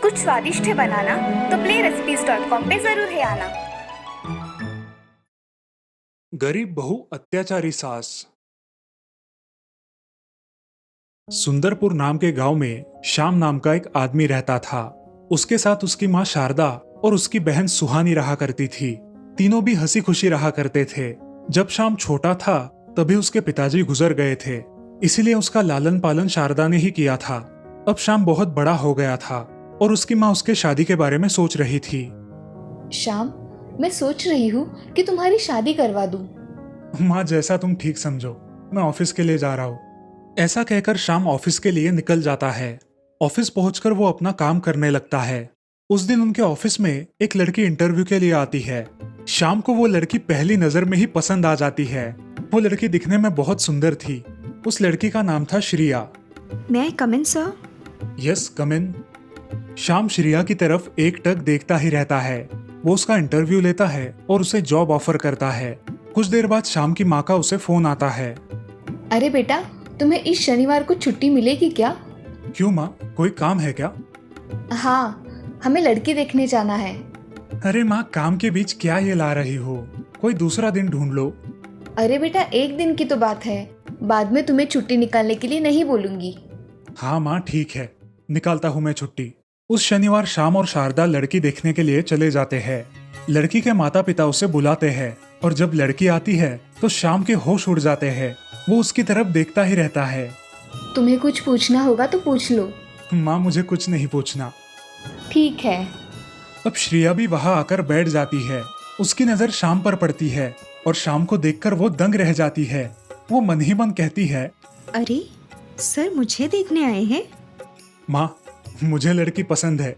कुछ स्वादिष्ट है बनाना तो PlayRecipes.com पे जरूर है आना। गरीब बहू अत्याचारी सास। सुंदरपुर नाम के गांव में श्याम नाम का एक आदमी रहता था। उसके साथ उसकी माँ शारदा और उसकी बहन सुहानी रहा करती थी। तीनों भी हंसी खुशी रहा करते थे। जब श्याम छोटा था तभी उसके पिताजी गुजर गए थे, इसीलिए उसका लालन पालन शारदा ने ही किया था। अब श्याम बहुत बड़ा हो गया था और उसकी माँ उसके शादी के बारे में सोच रही थी। श्याम, मैं सोच रही हूँ कि तुम्हारी शादी करवा दूं। माँ, जैसा तुम ठीक समझो, मैं ऑफिस के लिए जा रहा हूँ। ऐसा कहकर श्याम ऑफिस के लिए निकल जाता है। ऑफिस पहुंचकर वो अपना काम करने लगता है। उस दिन उनके ऑफिस में एक लड़की इंटरव्यू के लिए आती है। श्याम को वो लड़की पहली नजर में ही पसंद आ जाती है। वो लड़की दिखने में बहुत सुंदर थी। उस लड़की का नाम था Shriya. May I come in, sir? Yes, come in. Shyam Shriya की तरफ एकटक देखता ही रहता है। वो उसका इंटरव्यू लेता है और उसे जॉब ऑफर करता है। कुछ देर बाद श्याम की माँ का उसे फोन आता है। अरे बेटा, तुम्हें इस शनिवार को छुट्टी मिलेगी क्या? क्यों माँ, कोई काम है क्या? हाँ, हमें लड़की देखने जाना है। अरे माँ, काम के बीच क्या ये ला रही हो? कोई दूसरा दिन ढूंढ लो। अरे बेटा, एक दिन की तो बात है, बाद में तुम्हें छुट्टी निकालने के लिए नहीं बोलूंगी। हाँ माँ, ठीक है, निकालता हूँ मैं छुट्टी। उस शनिवार श्याम और शारदा लड़की देखने के लिए चले जाते हैं। लड़की के माता पिता उसे बुलाते हैं और जब लड़की आती है तो श्याम के होश उड़ जाते हैं। वो उसकी तरफ देखता ही रहता है। तुम्हें कुछ पूछना होगा तो पूछ लो। माँ, मुझे कुछ नहीं पूछना। ठीक है। अब श्रिया भी वहाँ आकर बैठ जाती है। उसकी नजर श्याम पर पड़ती है और श्याम को देखकर वो दंग रह जाती है। वो मन ही मन कहती है, अरे सर, मुझे देखने आए हैं? माँ, मुझे लड़की पसंद है।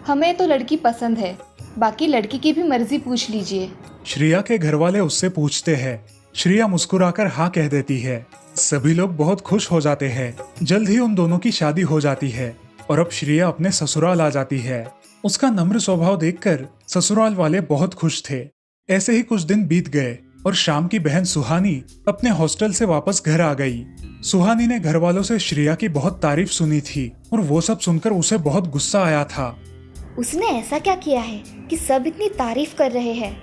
हमें तो लड़की पसंद है, बाकी लड़की की भी मर्जी पूछ लीजिए। श्रिया के घर वाले उससे पूछते हैं। श्रिया मुस्कुराकर हाँ कह देती है। सभी लोग बहुत खुश हो जाते हैं। जल्द ही उन दोनों की शादी हो जाती है और अब श्रिया अपने ससुराल आ जाती है। उसका नम्र स्वभाव देखकर ससुराल वाले बहुत खुश थे। ऐसे ही कुछ दिन बीत गए और श्याम की बहन सुहानी अपने हॉस्टल से वापस घर आ गई। सुहानी ने घर वालों से श्रिया की बहुत तारीफ सुनी थी और वो सब सुनकर उसे बहुत गुस्सा आया था। उसने ऐसा क्या किया है कि सब इतनी तारीफ कर रहे हैं?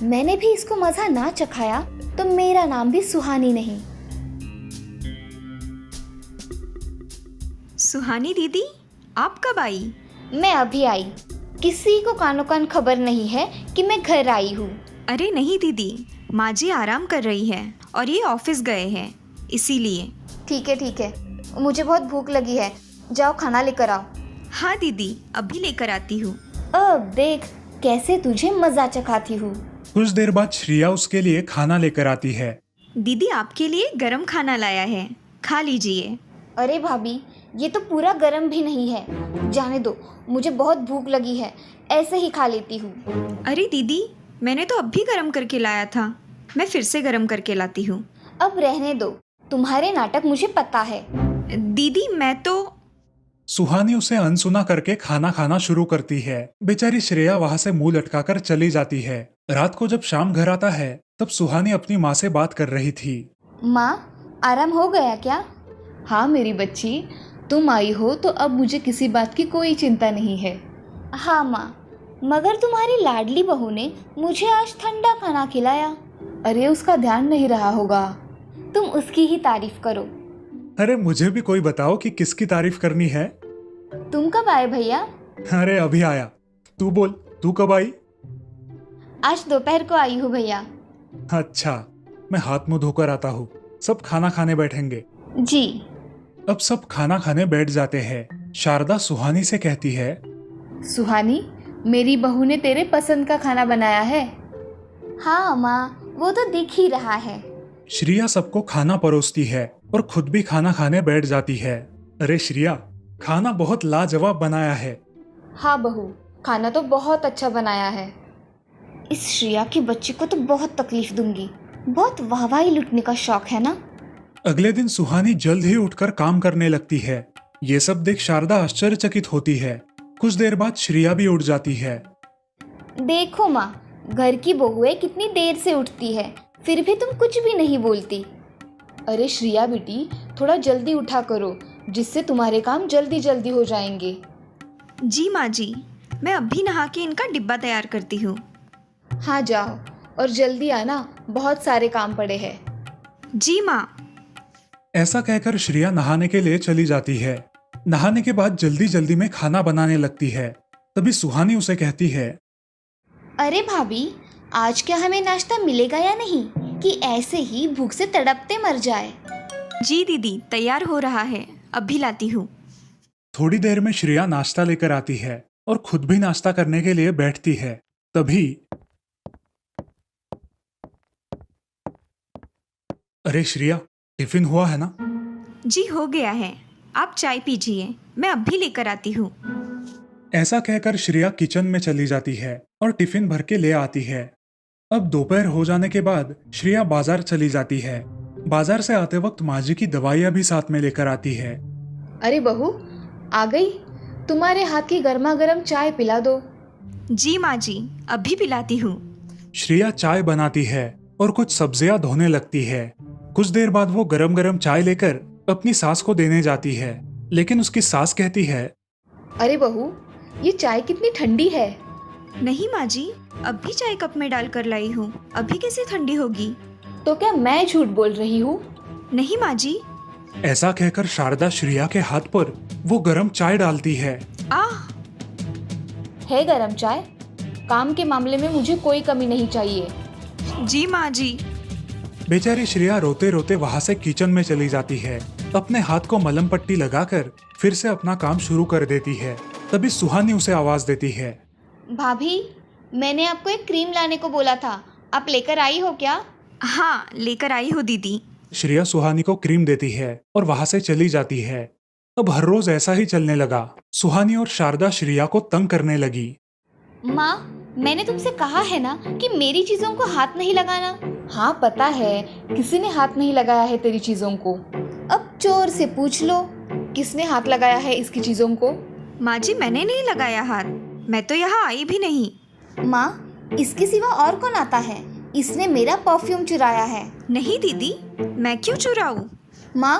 मैंने भी इसको मजा ना चखाया तो मेरा नाम भी सुहानी नहीं। सुहानी दीदी, आप कब आई? मैं अभी आई। किसी को कानो कान खबर नहीं है कि मैं घर आई हूँ। अरे नहीं दीदी, माँ जी आराम कर रही है और ये ऑफिस गए हैं, इसीलिए। ठीक है, मुझे बहुत भूख लगी है, जाओ खाना लेकर आओ। हाँ दीदी, अभी लेकर आती हूँ। अब देख कैसे तुझे मजा चखाती हूँ। कुछ देर बाद श्रिया उसके लिए खाना लेकर आती है। दीदी आपके लिए गरम खाना लाया है, खा लीजिए। अरे भाभी, ये तो पूरा गरम भी नहीं है, जाने दो, मुझे बहुत भूख लगी है, ऐसे ही खा लेती हूँ। अरे दीदी, मैंने तो अभी गरम करके लाया था, मैं फिर से गरम करके लाती हूँ। अब रहने दो, तुम्हारे नाटक मुझे पता है। दीदी मैं तो। सुहानी उसे अनसुना करके खाना खाना शुरू करती है। बेचारी श्रेया वहाँ से मुंह लटकाकर चली जाती है। रात को जब शाम घर आता है तब सुहानी अपनी माँ से बात कर रही थी। माँ, आराम हो गया क्या? हाँ मेरी बच्ची, तुम आई हो तो अब मुझे किसी बात की कोई चिंता नहीं है। हाँ माँ, मगर तुम्हारी लाडली बहू ने मुझे आज ठंडा खाना खिलाया। अरे उसका ध्यान नहीं रहा होगा। तुम उसकी ही तारीफ करो। अरे मुझे भी कोई बताओ कि किसकी तारीफ करनी है। तुम कब आए भैया? अरे अभी आया। तू बोल, तू कब आई? आज दोपहर को आई हूँ भैया। अच्छा, मैं हाथ मुंह धोकर आता हूँ, सब खाना खाने बैठेंगे। जी। अब सब खाना खाने बैठ जाते हैं। शारदा सुहानी से कहती है, सुहानी, मेरी बहू ने तेरे पसंद का खाना बनाया है। हाँ माँ, वो तो दिख ही रहा है। श्रिया सबको खाना परोसती है और खुद भी खाना खाने बैठ जाती है। अरे श्रिया, खाना बहुत लाजवाब बनाया है। हाँ बहू, खाना तो बहुत अच्छा बनाया है। इस श्रिया की बच्ची को तो बहुत तकलीफ दूंगी। बहुत वाहवाही लुटने का शौक है ना। अगले दिन सुहानी जल्द ही उठकर काम करने लगती है। ये सब देख शारदा आश्चर्यचकित होती है। कुछ देर बाद श्रिया भी उठ जाती है। देखो माँ, घर की बहुएं कितनी देर से उठती है, फिर भी तुम कुछ भी नहीं बोलती। अरे श्रिया बेटी, थोड़ा जल्दी उठा करो, जिससे तुम्हारे काम जल्दी जल्दी हो जाएंगे। जी माँ जी, मैं अभी नहा के इनका डिब्बा तैयार करती हूँ। हाँ जाओ, और जल्दी आना, बहुत सारे काम पड़े हैं। जी माँ। ऐसा कहकर श्रेया नहाने के लिए चली जाती है। नहाने के बाद जल्दी जल्दी में खाना बनाने लगती है। तभी सुहानी उसे कहती है, अरे भाभी, आज क्या हमें नाश्ता मिलेगा या नहीं, कि ऐसे ही भूख से तड़पते मर जाए। जी दीदी, तैयार हो रहा है, अभी लाती हूँ। थोड़ी देर में श्रेया नाश्ता लेकर आती है और खुद भी नाश्ता करने के लिए बैठती है। तभी अरे श्रेया, टिफिन हुआ है ना? जी हो गया है, आप चाय पीजिए, मैं अभी लेकर आती हूँ। ऐसा कहकर श्रेया किचन में चली जाती है और टिफिन भर के ले आती है। अब दोपहर हो जाने के बाद श्रेया बाजार चली जाती है। बाजार से आते वक्त माँ जी की दवाइयाँ भी साथ में लेकर आती है। अरे बहू, आ गई? तुम्हारे हाथ की गर्मा गर्म चाय पिला दो। जी माँ जी, अभी पिलाती हूँ। श्रेया चाय बनाती है और कुछ सब्जियां धोने लगती है। कुछ देर बाद वो गरम गरम चाय लेकर अपनी सास को देने जाती है, लेकिन उसकी सास कहती है, अरे बहू, ये चाय कितनी ठंडी है। नहीं माँ जी, अभी चाय कप में डालकर लाई हूँ, अभी कैसे ठंडी होगी? तो क्या मैं झूठ बोल रही हूँ? नहीं माँ जी। ऐसा कहकर शारदा श्रेया के हाथ पर वो गरम चाय डालती है। आह! है गरम चाय? काम के मामले में मुझे कोई कमी नहीं चाहिए। जी माँ जी। बेचारी श्रेया रोते रोते वहां से किचन में चली जाती है। अपने हाथ को मलहम पट्टी लगाकर फिर से अपना काम शुरू कर देती है। तभी सुहानी उसे आवाज देती है, भाभी, मैंने आपको एक क्रीम लाने को बोला था, आप लेकर आई हो क्या? हाँ, लेकर आई हूँ दीदी। श्रेया सुहानी को क्रीम देती है और वहां से चली जाती है। अब हर रोज ऐसा ही चलने लगा। सुहानी और शारदा श्रेया को तंग करने लगी। माँ, मैंने तुमसे कहा है ना कि मेरी चीजों को हाथ नहीं लगाना। हाँ पता है, किसी ने हाथ नहीं लगाया है तेरी चीजों को। अब चोर से पूछ लो, किसने हाथ लगाया है इसकी चीजों को? माँ जी, मैंने नहीं लगाया हाथ, मैं तो यहाँ आई भी नहीं। माँ, इसके सिवा और कौन आता है? इसने मेरा परफ्यूम चुराया है। नहीं दीदी, मैं क्यों चुराऊं? माँ,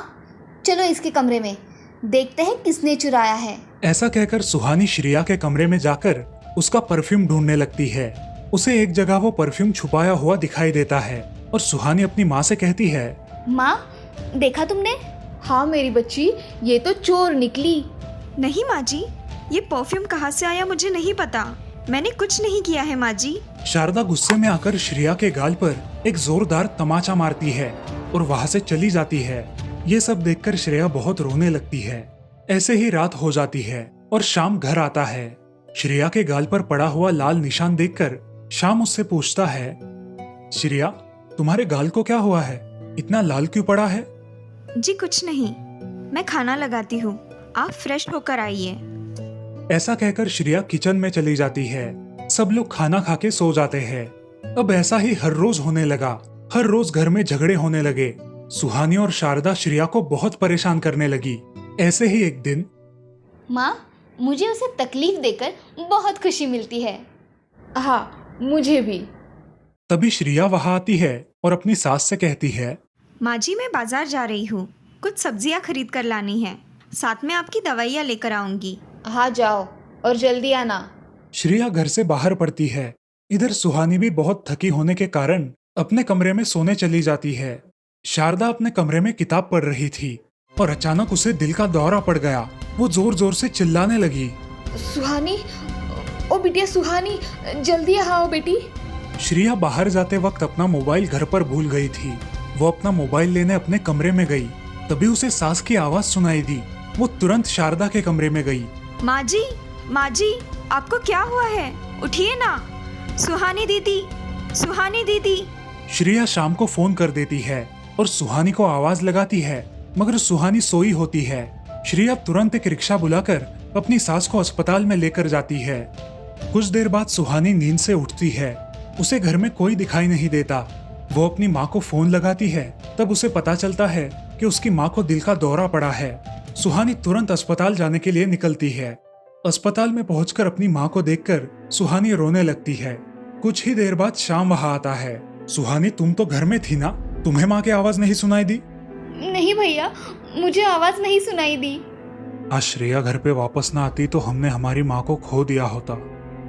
चलो इसके कमरे में, देखते हैं किसने चुराया है। ऐसा कहकर सुहानी श्रेया के कमरे में जाकर उसका परफ्यूम ढूंढने लगती है। उसे एक जगह वो परफ्यूम छुपाया हुआ दिखाई देता है और सुहानी अपनी माँ से कहती है, माँ, देखा तुमने? हाँ मेरी बच्ची, ये तो चोर निकली। नहीं माँ जी, ये परफ्यूम कहाँ से आया मुझे नहीं पता, मैंने कुछ नहीं किया है माँ जी। शारदा गुस्से में आकर श्रेया के गाल पर एक जोरदार तमाचा मारती है और वहां से चली जाती है। ये सब देखकर श्रेया बहुत रोने लगती है। ऐसे ही रात हो जाती है और शाम घर आता है। श्रेया के गाल पर पड़ा हुआ लाल निशान देखकर शाम उससे पूछता है, श्रेया, तुम्हारे गाल को क्या हुआ है? इतना लाल क्यों पड़ा है? जी कुछ नहीं, मैं खाना लगाती हूँ, आप फ्रेश होकर आइए। ऐसा कहकर श्रेया किचन में चली जाती है। सब लोग खाना खा के सो जाते हैं। अब ऐसा ही हर रोज होने लगा। हर रोज घर में झगड़े होने लगे। सुहानी और शारदा श्रेया को बहुत परेशान करने लगी। ऐसे ही एक दिन, माँ, मुझे उसे तकलीफ देकर बहुत खुशी मिलती है। हाँ, मुझे भी। तभी श्रेया वहां आती है और अपनी सास से कहती है, माँ जी, मैं बाजार जा रही हूँ, कुछ सब्जियाँ खरीद कर लानी है, साथ में आपकी दवाइयाँ लेकर आऊंगी। हाँ जाओ, और जल्दी आना। श्रेया घर से बाहर पड़ती है। इधर सुहानी भी बहुत थकी होने के कारण अपने कमरे में सोने चली जाती है। शारदा अपने कमरे में किताब पढ़ रही थी और अचानक उसे दिल का दौरा पड़ गया। वो जोर जोर से चिल्लाने लगी, सुहानी, ओ बिटिया सुहानी, जल्दी आओ बेटी। श्रेया बाहर जाते वक्त अपना मोबाइल घर पर भूल गई थी। वो अपना मोबाइल लेने अपने कमरे में गई। तभी उसे सास की आवाज सुनाई दी। वो तुरंत शारदा के कमरे में गई। माँ जी, आपको क्या हुआ है? उठिए ना। सुहानी दीदी। श्रेया शाम को फोन कर देती है और सुहानी को आवाज लगाती है, मगर सुहानी सोई होती है। श्रेया तुरंत एक रिक्शा बुलाकर अपनी सास को अस्पताल में लेकर जाती है। कुछ देर बाद सुहानी नींद से उठती है। उसे घर में कोई दिखाई नहीं देता। वो अपनी माँ को फोन लगाती है। तब उसे पता चलता है कि उसकी माँ को दिल का दौरा पड़ा है। सुहानी तुरंत अस्पताल जाने के लिए निकलती है। अस्पताल में पहुंचकर अपनी माँ को देखकर सुहानी रोने लगती है। कुछ ही देर बाद शाम वहां आता है। सुहानी, तुम तो घर में थी ना? तुम्हें माँ की आवाज नहीं सुनाई दी? नहीं भैया, मुझे आवाज़ नहीं सुनाई दी। आज श्रेया घर पे वापस ना आती तो हमने हमारी माँ को खो दिया होता।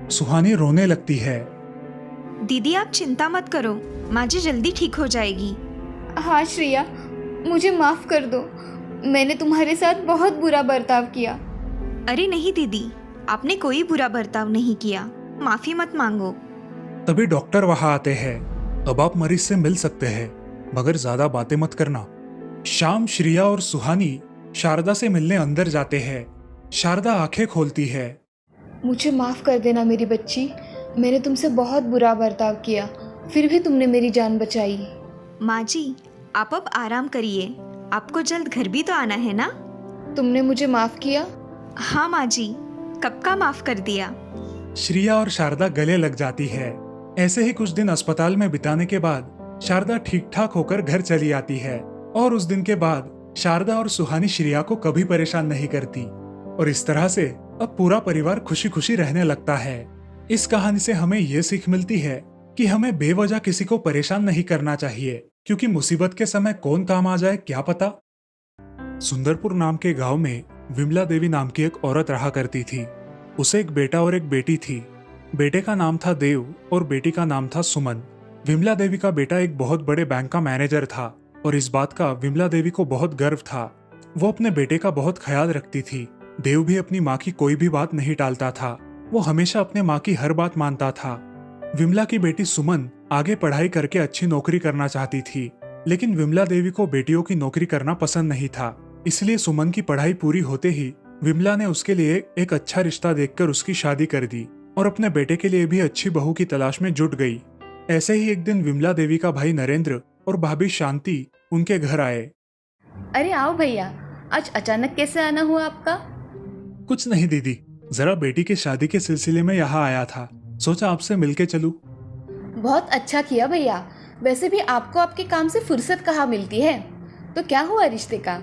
सुहानी रोने लगती है। दीदी आप चिंता मत करो, माँ जी जल्दी ठीक हो जाएगी। हाँ श्रेया, मुझे माफ़ कर दो, मैंने तुम्हारे साथ बहुत बुरा बर्ताव किया। अरे नहीं दीदी, आपने कोई बुरा बर्ताव नहीं किया, माफ़ी मत मांगो। तभी डॉक्टर वहां आते हैं। अब आप मरीज से मिल सकते हैं, मगर ज्यादा बातें मत करना। शाम श्रेया और सुहानी शारदा से मिलने अंदर जाते हैं। शारदा आंखें खोलती है। मुझे माफ़ कर देना मेरी बच्ची, मैंने तुमसे बहुत बुरा बर्ताव किया, फिर भी तुमने मेरी जान बचाई। माँ जी आप अब आराम करिए, आपको जल्द घर भी तो आना है ना। तुमने मुझे माफ़ किया? हाँ माँ जी, कब का माफ़ कर दिया। श्रेया और शारदा गले लग जाती है। ऐसे ही कुछ दिन अस्पताल में बिताने के बाद शारदा ठीक ठाक होकर घर चली आती है और उस दिन के बाद शारदा और सुहानी श्रेया को कभी परेशान नहीं करती और इस तरह से अब पूरा परिवार खुशी खुशी रहने लगता है। इस कहानी से हमें ये सीख मिलती है कि हमें बेवजह किसी को परेशान नहीं करना चाहिए, क्योंकि मुसीबत के समय कौन काम आ जाए क्या पता। सुंदरपुर नाम के गांव में विमला देवी नाम की एक औरत रहा करती थी। उसे एक बेटा और एक बेटी थी। बेटे का नाम था देव और बेटी का नाम था सुमन। विमला देवी का बेटा एक बहुत बड़े बैंक का मैनेजर था और इस बात का विमला देवी को बहुत गर्व था। वो अपने बेटे का बहुत ख्याल रखती थी। देव भी अपनी माँ की कोई भी बात नहीं टालता था, वो हमेशा अपने माँ की हर बात मानता था। विमला की बेटी सुमन आगे पढ़ाई करके अच्छी नौकरी करना चाहती थी, लेकिन विमला देवी को बेटियों की नौकरी करना पसंद नहीं था। इसलिए सुमन की पढ़ाई पूरी होते ही विमला ने उसके लिए एक अच्छा रिश्ता देखकर उसकी शादी कर दी और अपने बेटे के लिए भी अच्छी बहू की तलाश में जुट गई। ऐसे ही एक दिन विमला देवी का भाई नरेंद्र और भाभी शांति उनके घर आए। अरे आओ भैया, आज अचानक कैसे आना हुआ आपका? कुछ नहीं दीदी, जरा बेटी की शादी के सिलसिले में यहाँ आया था, सोचा आपसे मिलके चलूं। बहुत अच्छा किया भैया, वैसे भी आपको आपके काम से फुर्सत कहाँ मिलती है, तो क्या हुआ रिश्ते का?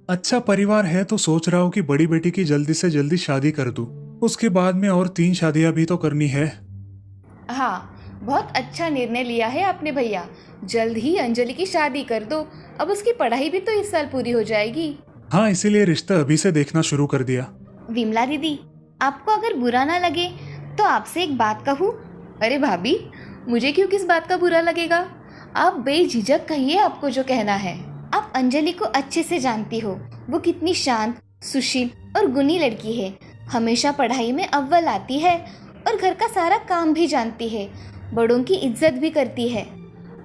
अच्छा परिवार है तो सोच रहा हूँ कि बड़ी बेटी की जल्दी से जल्दी शादी कर दूं, उसके बाद में और 3 शादियां भी तो करनी है। हाँ, बहुत अच्छा निर्णय लिया है आपने भैया, जल्द ही अंजलि की शादी कर दो, अब उसकी पढ़ाई भी तो इस साल पूरी हो जाएगी। हाँ, इसीलिए रिश्ता अभी से देखना शुरू कर दिया। विमला दीदी, आपको अगर बुरा ना लगे तो आपसे एक बात कहूँ? अरे भाभी, मुझे क्यों किस बात का बुरा लगेगा, आप बेझिझक कहिए आपको जो कहना है। आप अंजलि को अच्छे से जानती हो, वो कितनी शांत, सुशील और गुणी लड़की है। हमेशा पढ़ाई में अव्वल आती है और घर का सारा काम भी जानती है, बड़ों की इज्जत भी करती है।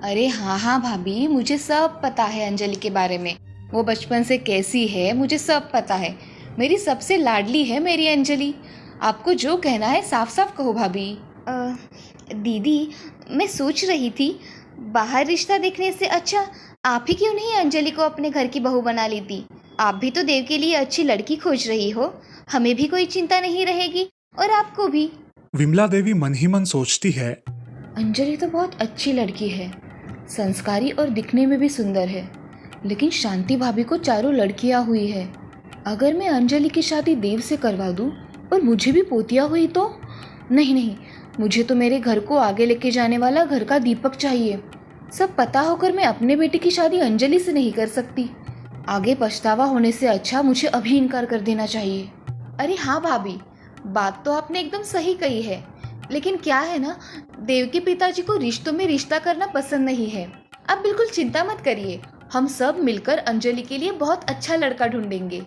अरे हाँ हाँ भाभी, मुझे सब पता है अंजलि के बारे में, वो बचपन से कैसी है मुझे सब पता है। मेरी सबसे लाडली है मेरी अंजलि, आपको जो कहना है साफ साफ कहो भाभी। दीदी, मैं सोच रही थी बाहर रिश्ता देखने से अच्छा आप ही क्यों नहीं अंजलि को अपने घर की बहू बना लेती। आप भी तो देव के लिए अच्छी लड़की खोज रही हो, हमें भी कोई चिंता नहीं रहेगी और आपको भी। विमला देवी मन ही मन सोचती है, अंजलि तो बहुत अच्छी लड़की है, संस्कारी और दिखने में भी सुंदर है, लेकिन शांति भाभी को चारों लड़कियां हुई है। अगर मैं अंजलि की शादी देव से करवा दूं और मुझे भी पोतियां हुई तो? नहीं नहीं, मुझे तो मेरे घर को आगे लेके जाने वाला घर का दीपक चाहिए। सब पता होकर मैं अपने बेटे की शादी अंजलि से नहीं कर सकती। आगे पछतावा होने से अच्छा मुझे अभी इनकार कर देना चाहिए। अरे हाँ भाभी, बात तो आपने एकदम सही कही है, लेकिन क्या है ना, देव के पिताजी को रिश्तों में रिश्ता करना पसंद नहीं है। आप बिल्कुल चिंता मत करिए, हम सब मिलकर अंजलि के लिए बहुत अच्छा लड़का ढूंढेंगे।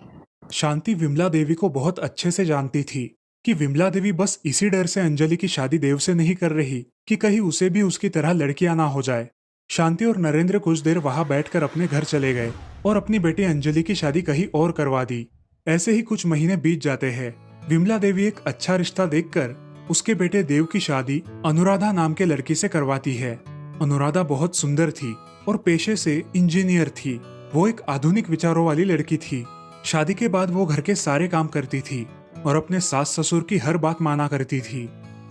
शांति विमला देवी को बहुत अच्छे से जानती थी कि विमला देवी बस इसी डर से अंजलि की शादी देव से नहीं कर रही कि कहीं उसे भी उसकी तरह लड़कियां ना हो जाए। शांति और नरेंद्र कुछ देर वहां बैठकर अपने घर चले गए और अपनी बेटी अंजलि की शादी कहीं और करवा दी। ऐसे ही कुछ महीने बीत जाते हैं। विमला देवी एक अच्छा रिश्ता देखकर उसके बेटे देव की शादी अनुराधा नाम के लड़की से करवाती है। अनुराधा बहुत सुंदर थी और पेशे से इंजीनियर थी। वो एक आधुनिक विचारों वाली लड़की थी। शादी के बाद वो घर के सारे काम करती थी और अपने सास ससुर की हर बात माना करती थी।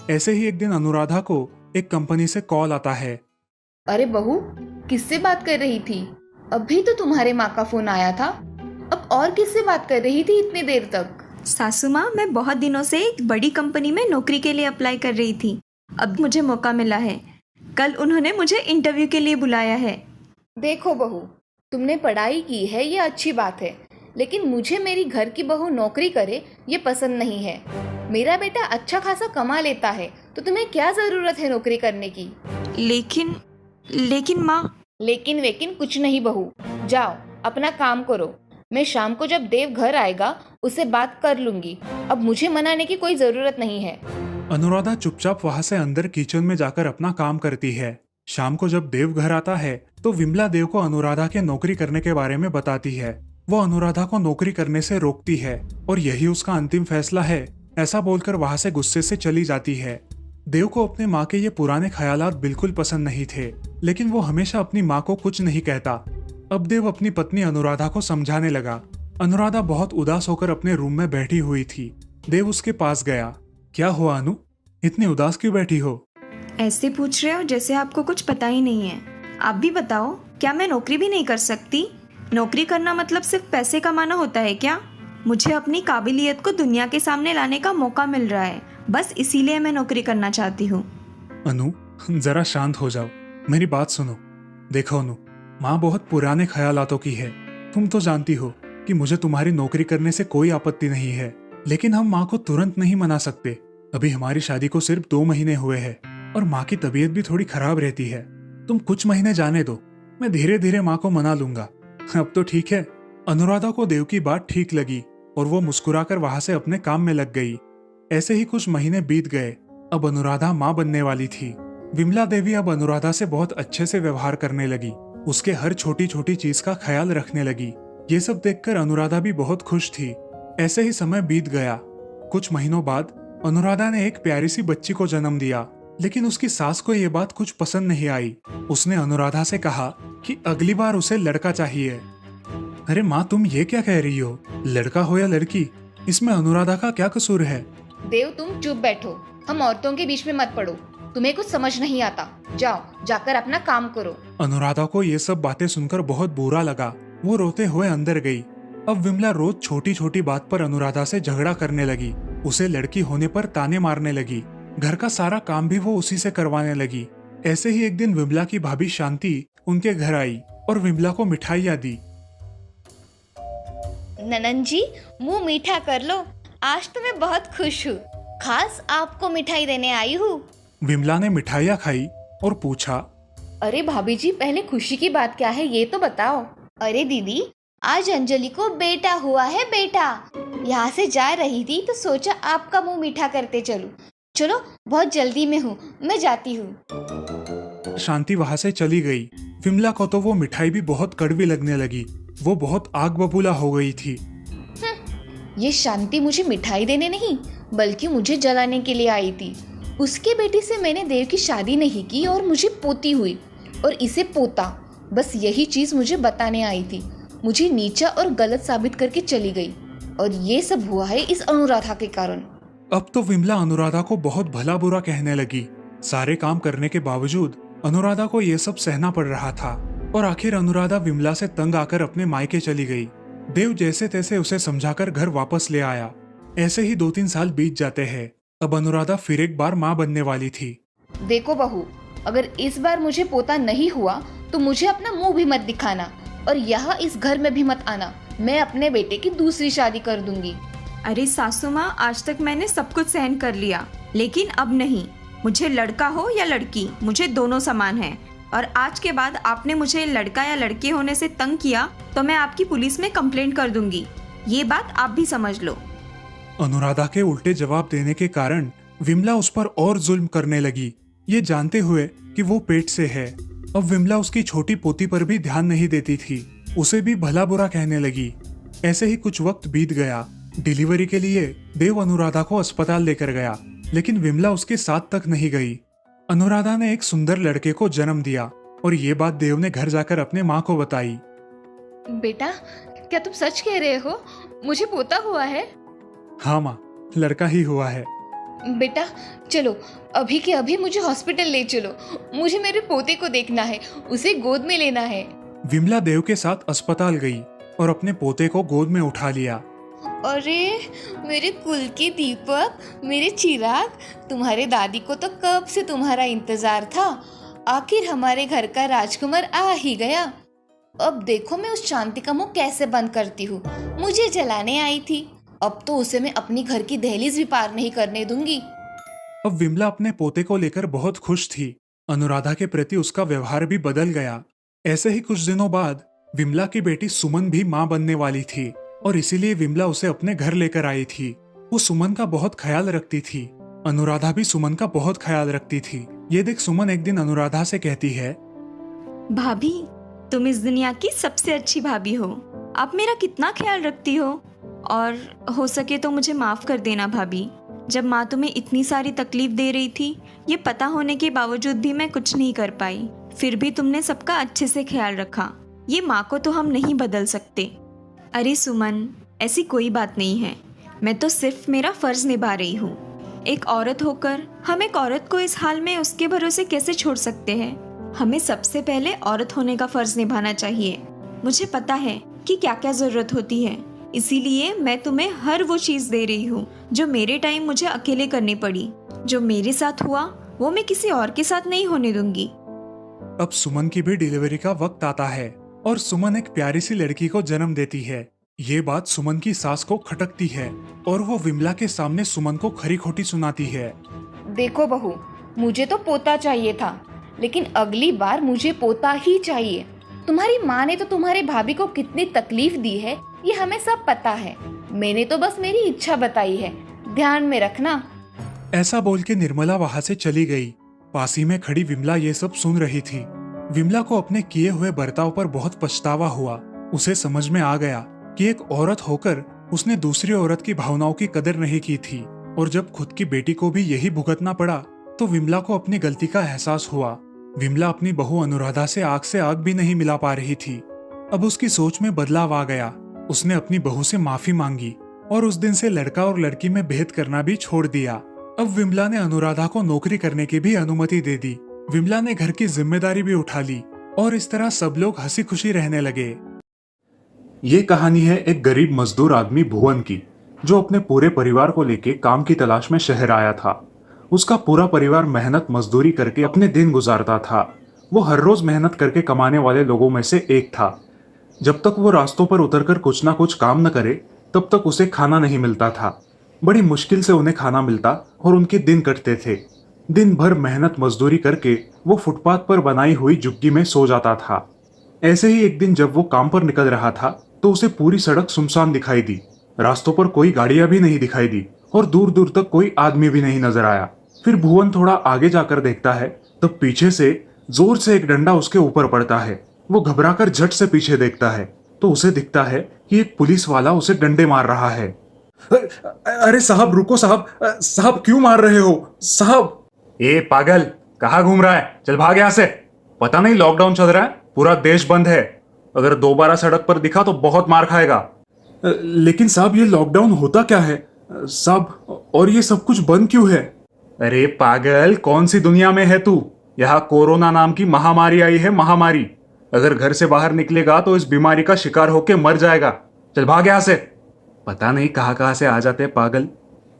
ऐसे ही एक दिन अनुराधा को एक कंपनी से कॉल आता है। अरे बहू, किससे बात कर रही थी? अभी तो तुम्हारे माँ का फोन आया था, अब और किससे बात कर रही थी इतनी देर तक? सासू माँ, मैं बहुत दिनों से एक बड़ी कंपनी में नौकरी के लिए अप्लाई कर रही थी, अब मुझे मौका मिला है। कल उन्होंने मुझे इंटरव्यू के लिए बुलाया है। देखो बहू, तुमने पढ़ाई की है ये अच्छी बात है, लेकिन मुझे मेरी घर की बहू नौकरी करे ये पसंद नहीं है। मेरा बेटा अच्छा खासा कमा लेता है तो तुम्हें क्या ज़रूरत है नौकरी करने की। लेकिन माँ। लेकिन वेकिन कुछ नहीं बहू, जाओ अपना काम करो। मैं शाम को जब देव घर आएगा उससे बात कर लूंगी। अब मुझे मनाने की कोई ज़रूरत नहीं है। अनुराधा चुपचाप वहां से अंदर किचन में जाकर अपना काम करती है। शाम को जब देव घर आता है तो विमला देव को अनुराधा के नौकरी करने के बारे में बताती है। वो अनुराधा को नौकरी करने से रोकती है और यही उसका अंतिम फैसला है, ऐसा बोलकर वहां से गुस्से से चली जाती है। देव को अपने माँ के ये पुराने ख्यालात बिल्कुल पसंद नहीं थे, लेकिन वो हमेशा अपनी माँ को कुछ नहीं कहता। अब देव अपनी पत्नी अनुराधा को समझाने लगा। अनुराधा बहुत उदास होकर अपने रूम में बैठी हुई थी। देव उसके पास गया। क्या हुआ अनु, इतनी उदास क्यों बैठी हो? ऐसे पूछ रहे हो जैसे आपको कुछ पता ही नहीं है। आप भी बताओ, क्या मैं नौकरी भी नहीं कर सकती? नौकरी करना मतलब सिर्फ पैसे कमाना होता है क्या? मुझे अपनी काबिलियत को दुनिया के सामने लाने का मौका मिल रहा है, बस इसीलिए मैं नौकरी करना चाहती हूँ। अनु, जरा शांत हो जाओ, मेरी बात सुनो। देखो अनु, माँ बहुत पुराने ख्यालातों की है। तुम तो जानती हो कि मुझे तुम्हारी नौकरी करने से कोई आपत्ति नहीं है, लेकिन हम माँ को तुरंत नहीं मना सकते। अभी हमारी शादी को सिर्फ 2 महीने हुए हैं और माँ की तबीयत भी थोड़ी खराब रहती है। तुम कुछ महीने जाने दो, मैं धीरे धीरे माँ को मना लूंगा। अब तो ठीक है। अनुराधा को देव की बात ठीक लगी और वो मुस्कुराकर वहां से अपने काम में लग गई। ऐसे ही कुछ महीने बीत गए। अब अनुराधा माँ बनने वाली थी। विमला देवी अब अनुराधा से बहुत अच्छे से व्यवहार करने लगी, उसके हर छोटी छोटी चीज का ख्याल रखने लगी। ये सब देखकर अनुराधा भी बहुत खुश थी। ऐसे ही समय बीत गया। कुछ महीनों बाद अनुराधा ने एक प्यारी सी बच्ची को जन्म दिया, लेकिन उसकी सास को ये बात कुछ पसंद नहीं आई। उसने अनुराधा से कहा कि अगली बार उसे लड़का चाहिए। अरे माँ, तुम ये क्या कह रही हो? लड़का हो या लड़की, इसमें अनुराधा का क्या कसूर है? देव तुम चुप बैठो, हम औरतों के बीच में मत पड़ो। तुम्हें कुछ समझ नहीं आता, जाओ जाकर अपना काम करो। अनुराधा को ये सब बातें सुनकर बहुत बुरा लगा। वो रोते हुए अंदर गई। अब विमला रोज छोटी छोटी बात पर अनुराधा से झगड़ा करने लगी, उसे लड़की होने पर ताने मारने लगी। घर का सारा काम भी वो उसी से करवाने लगी। ऐसे ही एक दिन विमला की भाभी शांति उनके घर आई और विमला को मिठाइयाँ दी। ननन जी, मुंह मीठा कर लो, आज तो मैं बहुत खुश हूँ। खास आपको मिठाई देने आई हूँ। विमला ने मिठाइयाँ खाई और पूछा, अरे भाभी जी, पहले खुशी की बात क्या है ये तो बताओ। अरे दीदी, आज अंजलि को बेटा हुआ है, बेटा। यहाँ से जा रही थी तो सोचा आपका मुंह मीठा करते चलूं। चलो, बहुत जल्दी में हूँ, मैं जाती हूँ। शांति वहां से चली गई। विमला को तो वो मिठाई भी बहुत कड़वी लगने लगी। वो बहुत आग बबूला हो गई थी। ये शांति मुझे मिठाई देने नहीं बल्कि मुझे जलाने के लिए आई थी। उसके बेटी से मैंने देव की शादी नहीं की और मुझे पोती हुई, और इसे पोता। बस यही चीज़ मुझे बताने आई थी। मुझे नीचा और गलत साबित करके चली गई, और ये सब हुआ है इस अनुराधा के कारण। अब तो विमला अनुराधा को बहुत भला बुरा कहने लगी। सारे काम करने के बावजूद अनुराधा को ये सब सहना पड़ रहा था, और आखिर अनुराधा विमला से तंग आकर अपने मायके चली गई। देव जैसे तैसे उसे समझाकर घर वापस ले आया। ऐसे ही 2-3 साल बीत जाते हैं। अब अनुराधा फिर एक बार माँ बनने वाली थी। देखो बहू, अगर इस बार मुझे पोता नहीं हुआ तो मुझे अपना मुंह भी मत दिखाना, और यहाँ इस घर में भी मत आना। मैं अपने बेटे की दूसरी शादी कर दूंगी। अरे सासू माँ, आज तक मैंने सब कुछ सहन कर लिया, लेकिन अब नहीं। मुझे लड़का हो या लड़की, मुझे दोनों समान हैं। और आज के बाद आपने मुझे लड़का या लड़के होने से तंग किया तो मैं आपकी पुलिस में कंप्लेंट कर दूंगी। ये बात आप भी समझ लो। अनुराधा के उल्टे जवाब देने के कारण विमला उस पर और जुल्म करने लगी, ये जानते हुए कि वो पेट से है। अब विमला उसकी छोटी पोती पर भी ध्यान नहीं देती थी, उसे भी भला बुरा कहने लगी। ऐसे ही कुछ वक्त बीत गया। डिलीवरी के लिए देव अनुराधा को अस्पताल लेकर गया, लेकिन विमला उसके साथ तक नहीं गई। अनुराधा ने एक सुंदर लड़के को जन्म दिया, और ये बात देव ने घर जाकर अपने माँ को बताई। बेटा, क्या तुम सच कह रहे हो? मुझे पोता हुआ है? हाँ माँ, लड़का ही हुआ है। बेटा चलो, अभी के अभी मुझे हॉस्पिटल ले चलो। मुझे मेरे पोते को देखना है, उसे गोद में लेना है। विमला देव के साथ अस्पताल गई और अपने पोते को गोद में उठा लिया। अरे मेरे कुल के दीपक, मेरे चिराग, तुम्हारे दादी को तो कब से तुम्हारा इंतजार था। आखिर हमारे घर का राजकुमार आ ही गया। अब देखो मैं उस शांति का मुंह कैसे बंद करती हूँ। मुझे जलाने आई थी, अब तो उसे मैं अपनी घर की दहलीज भी पार नहीं करने दूंगी। अब विमला अपने पोते को लेकर बहुत खुश थी। अनुराधा के प्रति उसका व्यवहार भी बदल गया। ऐसे ही कुछ दिनों बाद विमला की बेटी सुमन भी मां बनने वाली थी और इसीलिए विमला उसे अपने घर लेकर आई थी। वो सुमन का बहुत ख्याल रखती थी। अनुराधा भी सुमन का बहुत ख्याल रखती थी। ये देख सुमन एक दिन अनुराधा से कहती है, भाभी, तुम इस दुनिया की सबसे अच्छी भाभी हो। आप मेरा कितना ख्याल रखती हो, और हो सके तो मुझे माफ़ कर देना भाभी। जब माँ तुम्हें इतनी सारी तकलीफ दे रही थी, ये पता होने के बावजूद भी मैं कुछ नहीं कर पाई। फिर भी तुमने सबका अच्छे से ख्याल रखा। ये माँ को तो हम नहीं बदल सकते। अरे सुमन, ऐसी कोई बात नहीं है। मैं तो सिर्फ मेरा फ़र्ज़ निभा रही हूँ। एक औरत होकर हम एक औरत को इस हाल में उसके भरोसे कैसे छोड़ सकते हैं? हमें सबसे पहले औरत होने का फ़र्ज़ निभाना चाहिए। मुझे पता है कि क्या क्या ज़रूरत होती है, इसीलिए मैं तुम्हें हर वो चीज़ दे रही हूँ जो मेरे टाइम मुझे अकेले करनी पड़ी। जो मेरे साथ हुआ वो मैं किसी और के साथ नहीं होने दूंगी। अब सुमन की भी डिलीवरी का वक्त आता है और सुमन एक प्यारी सी लड़की को जन्म देती है। ये बात सुमन की सास को खटकती है और वो विमला के सामने सुमन को खरी खोटी सुनाती है। देखो बहू, मुझे तो पोता चाहिए था, लेकिन अगली बार मुझे पोता ही चाहिए। तुम्हारी माँ ने तो तुम्हारे भाभी को कितनी तकलीफ दी है ये हमें सब पता है। मैंने तो बस मेरी इच्छा बताई है, ध्यान में रखना। ऐसा बोल के निर्मला वहां से चली गई। पास ही में खड़ी विमला ये सब सुन रही थी। विमला को अपने किए हुए बर्ताव पर बहुत पछतावा हुआ। उसे समझ में आ गया कि एक औरत होकर उसने दूसरी औरत की भावनाओं की कदर नहीं की थी, और जब खुद की बेटी को भी यही भुगतना पड़ा तो विमला को अपनी गलती का एहसास हुआ। विमला अपनी बहू अनुराधा से आग भी नहीं मिला पा रही थी। अब उसकी सोच में बदलाव आ गया। उसने अपनी बहू से माफी मांगी और उस दिन से लड़का और लड़की में भेद करना भी छोड़ दिया। अब विमला ने अनुराधा को नौकरी करने की भी अनुमति दे दी। विमला ने घर की जिम्मेदारी भी उठा ली और इस तरह सब लोग हंसी खुशी रहने लगे। ये कहानी है एक गरीब मजदूर आदमी भुवन की, जो अपने पूरे परिवार को लेके काम की तलाश में शहर आया था। उसका पूरा परिवार मेहनत मजदूरी करके अपने दिन गुजारता था। वो हर रोज मेहनत करके कमाने वाले लोगों में से एक था। जब तक वो रास्तों पर उतरकर कुछ ना कुछ काम न करे तब तक उसे खाना नहीं मिलता था। बड़ी मुश्किल से उन्हें खाना मिलता और उनके दिन कटते थे। दिन भर मेहनत मजदूरी करके वो फुटपाथ पर बनाई हुई झुग्गी में सो जाता था। ऐसे ही एक दिन जब वो काम पर निकल रहा था तो उसे पूरी सड़क सुनसान दिखाई दी। रास्तों पर कोई गाड़ियां भी नहीं दिखाई दी और दूर दूर तक कोई आदमी भी नहीं नजर आया। फिर भुवन थोड़ा आगे जाकर देखता है तब पीछे से जोर से एक डंडा उसके ऊपर पड़ता है। वो घबराकर झट से पीछे देखता है तो उसे दिखता है कि एक पुलिस वाला उसे डंडे मार रहा है। अरे साहब रुको साहब, साहब क्यों मार रहे हो साहब? ए पागल, कहाँ घूम रहा है? चल भाग यहाँ से। पता नहीं लॉकडाउन चल रहा है, पूरा देश बंद है। अगर दोबारा सड़क पर दिखा तो बहुत मार खाएगा। लेकिन साहब ये लॉकडाउन होता क्या है साहब, और ये सब कुछ बंद क्यों है? अरे पागल, कौन सी दुनिया में है तू? यहाँ कोरोना नाम की महामारी आई है, महामारी। अगर घर से बाहर निकलेगा तो इस बीमारी का शिकार होके मर जाएगा। चल भाग यहाँ से। पता नहीं कहाँ से आ जाते पागल।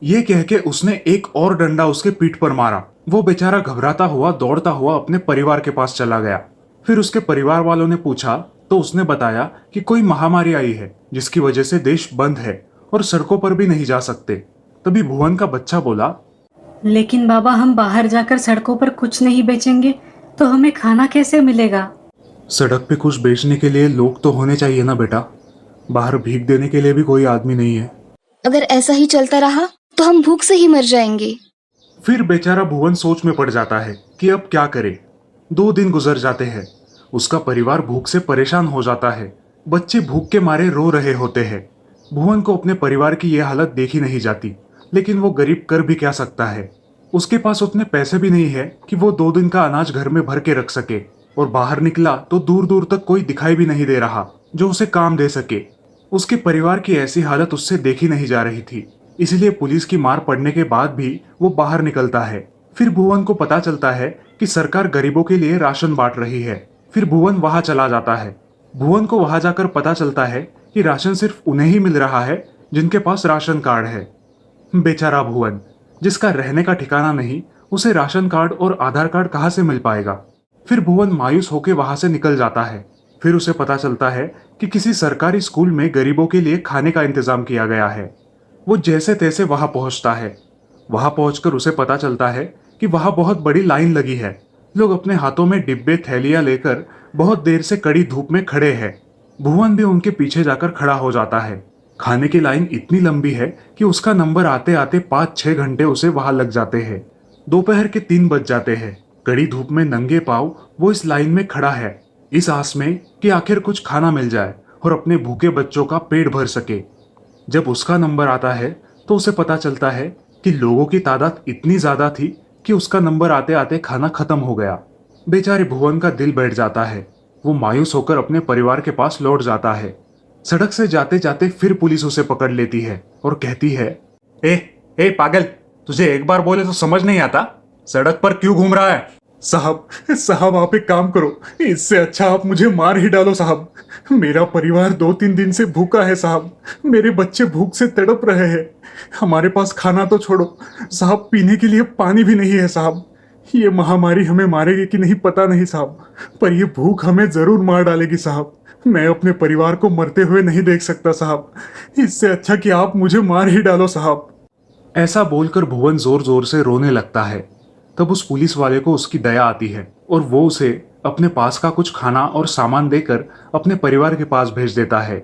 ये कह के उसने एक और डंडा उसके पीठ पर मारा। वो बेचारा घबराता हुआ दौड़ता हुआ अपने परिवार के पास चला गया। फिर उसके परिवार वालों ने पूछा तो उसने बताया कि कोई महामारी आई है जिसकी वजह से देश बंद है और सड़कों पर भी नहीं जा सकते। तभी भुवन का बच्चा बोला, लेकिन बाबा हम बाहर जाकर सड़कों पर कुछ नहीं बेचेंगे तो हमें खाना कैसे मिलेगा? सड़क पे कुछ बेचने के लिए लोग तो होने चाहिए ना बेटा। बाहर भीख देने के लिए भी कोई आदमी नहीं है। अगर ऐसा ही चलता रहा तो हम भूख से ही मर जाएंगे। फिर बेचारा भुवन सोच में पड़ जाता है कि अब क्या करे। 2 दिन गुजर जाते हैं। उसका परिवार भूख से परेशान हो जाता है। बच्चे भूख के मारे रो रहे होते हैं। भुवन को अपने परिवार की यह हालत देखी नहीं जाती, लेकिन वो गरीब कर भी क्या सकता है। उसके पास उतने पैसे भी नहीं है कि वो 2 दिन का अनाज घर में भर के रख सके, और बाहर निकला तो दूर दूर तक कोई दिखाई भी नहीं दे रहा जो उसे काम दे सके। उसके परिवार की ऐसी हालत उससे देखी नहीं जा रही थी, इसलिए पुलिस की मार पड़ने के बाद भी वो बाहर निकलता है। फिर भुवन को पता चलता है कि सरकार गरीबों के लिए राशन बांट रही है। फिर भुवन वहां चला जाता है। भुवन को वहां जाकर पता चलता है कि राशन सिर्फ उन्हें ही मिल रहा है जिनके पास राशन कार्ड है। बेचारा भुवन, जिसका रहने का ठिकाना नहीं, उसे राशन कार्ड और आधार कार्ड कहाँ से मिल पाएगा। फिर भुवन मायूस होकर वहां से निकल जाता है। फिर उसे पता चलता है कि किसी सरकारी स्कूल में गरीबों के लिए खाने का इंतजाम किया गया है। वो जैसे तैसे वहां पहुंचता है। वहां पहुंचकर उसे पता चलता है कि वहां बहुत बड़ी लाइन लगी है। लोग अपने हाथों में डिब्बे थैलियां लेकर बहुत देर से कड़ी धूप में खड़े हैं। भुवन भी उनके पीछे जाकर खड़ा हो जाता है। खाने की लाइन इतनी लंबी है कि उसका नंबर आते आते 5-6 घंटे उसे वहां लग जाते हैं। दोपहर के 3 बज जाते हैं। कड़ी धूप में नंगे पांव वो इस लाइन में खड़ा है, इस आस में कि आखिर कुछ खाना मिल जाए और अपने भूखे बच्चों का पेट भर सके। जब उसका नंबर आता है तो उसे पता चलता है कि लोगों की तादाद इतनी ज्यादा थी कि उसका नंबर आते आते खाना खत्म हो गया। बेचारे भुवन का दिल बैठ जाता है। वो मायूस होकर अपने परिवार के पास लौट जाता है। सड़क से जाते जाते फिर पुलिस उसे पकड़ लेती है और कहती है, ए पागल, तुझे एक बार बोले तो समझ नहीं आता? सड़क पर क्यों घूम रहा है? साहब आप एक काम करो, इससे अच्छा आप मुझे मार ही डालो साहब। मेरा परिवार 2-3 दिन से भूखा है साहब। मेरे बच्चे भूख से तड़प रहे हैं। हमारे पास खाना तो छोड़ो साहब, पीने के लिए पानी भी नहीं है साहब। ये महामारी हमें मारेगी कि नहीं पता नहीं साहब, पर ये भूख हमें जरूर मार डालेगी साहब। मैं अपने परिवार को मरते हुए नहीं देख सकता साहब। इससे अच्छा कि आप मुझे मार ही डालो साहब। ऐसा बोलकर भुवन जोर जोर से रोने लगता है। तब उस पुलिस वाले को उसकी दया आती है और वो उसे अपने पास का कुछ खाना और सामान देकर अपने परिवार के पास भेज देता है।